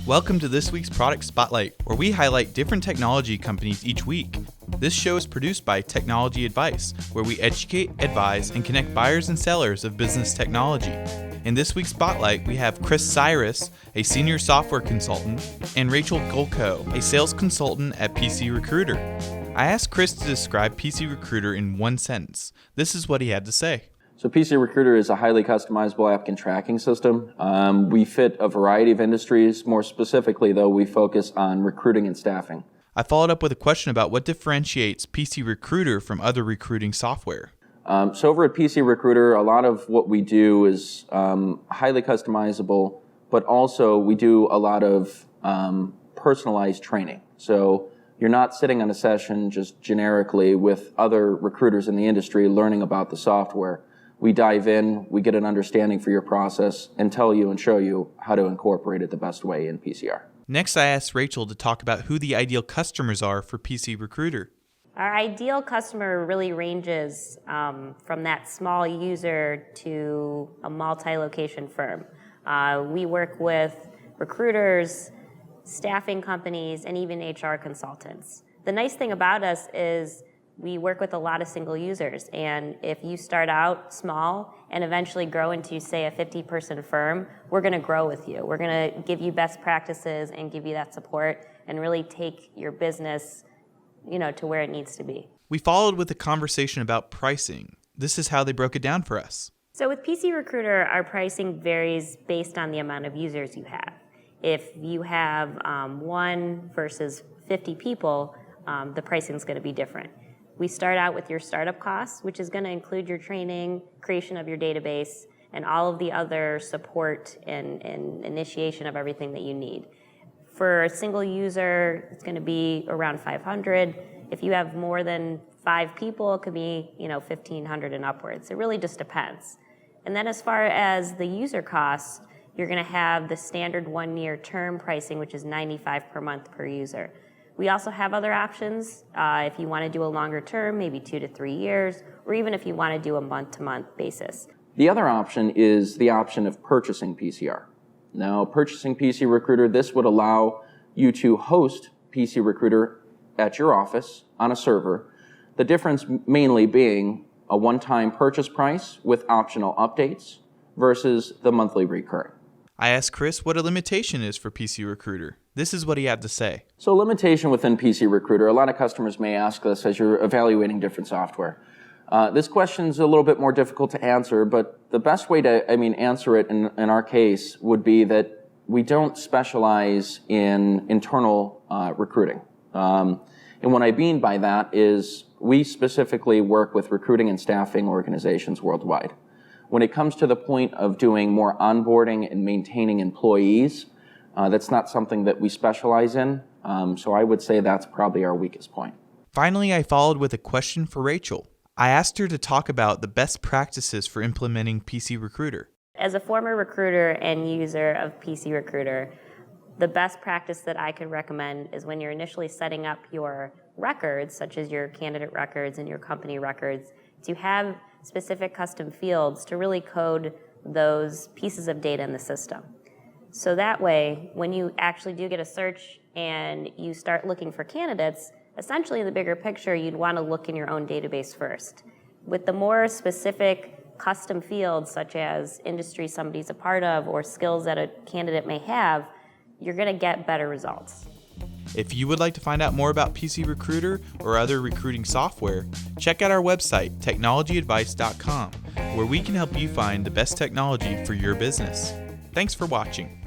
Welcome to this week's Product Spotlight, where we highlight different technology companies each week. This show is produced by TechnologyAdvice, where we educate, advise, and connect buyers and sellers of business technology. In this week's Spotlight, we have Chris Cyrus, a senior software consultant, and Rachel Golko, a sales consultant at PCRecruiter. I asked Chris to describe PCRecruiter in one sentence. This is what he had to say. So PCRecruiter is a highly customizable applicant tracking system. We fit a variety of industries. More specifically, though, we focus on recruiting and staffing. I followed up with a question about what differentiates PCRecruiter from other recruiting software. So over at PCRecruiter, a lot of what we do is highly customizable, but also we do a lot of personalized training. So you're not sitting on a session just generically with other recruiters in the industry learning about the software. We dive in, we get an understanding for your process, and tell you and show you how to incorporate it the best way in PCR. Next, I asked Rachel to talk about who the ideal customers are for PCRecruiter. Our ideal customer really ranges from that small user to a multi-location firm. We work with recruiters, staffing companies, and even HR consultants. The nice thing about us is we work with a lot of single users, and if you start out small and eventually grow into, say, a 50-person firm, we're going to grow with you. We're going to give you best practices and give you that support and really take your business, to where it needs to be. We followed with a conversation about pricing. This is how they broke it down for us. So with PCRecruiter, our pricing varies based on the amount of users you have. If you have 1 versus 50 people, the pricing is going to be different. We start out with your startup costs, which is going to include your training, creation of your database, and all of the other support and initiation of everything that you need. For a single user, it's going to be around $500. If you have more than 5 people, it could be $1,500 and upwards. It really just depends. And then as far as the user costs, you're going to have the standard 1-year term pricing, which is $95 per month per user. We also have other options if you want to do a longer term, maybe 2 to 3 years, or even if you want to do a month-to-month basis. The other option is the option of purchasing PCR. Now, purchasing PCRecruiter, this would allow you to host PCRecruiter at your office on a server. The difference mainly being a one-time purchase price with optional updates versus the monthly recurring. I asked Chris what a limitation is for PCRecruiter. This is what he had to say. So limitation within PCRecruiter, a lot of customers may ask this as you're evaluating different software. This question's a little bit more difficult to answer, but the best way to answer it in our case would be that we don't specialize in internal recruiting. And what I mean by that is we specifically work with recruiting and staffing organizations worldwide. When it comes to the point of doing more onboarding and maintaining employees, that's not something that we specialize in. So I would say that's probably our weakest point. Finally, I followed with a question for Rachel. I asked her to talk about the best practices for implementing PCRecruiter. As a former recruiter and user of PCRecruiter, the best practice that I could recommend is when you're initially setting up your records, such as your candidate records and your company records, to have specific custom fields to really code those pieces of data in the system. So that way, when you actually do get a search and you start looking for candidates, essentially in the bigger picture, you'd want to look in your own database first. With the more specific custom fields, such as industry somebody's a part of or skills that a candidate may have, you're going to get better results. If you would like to find out more about PCRecruiter or other recruiting software, check out our website, TechnologyAdvice.com, where we can help you find the best technology for your business. Thanks for watching.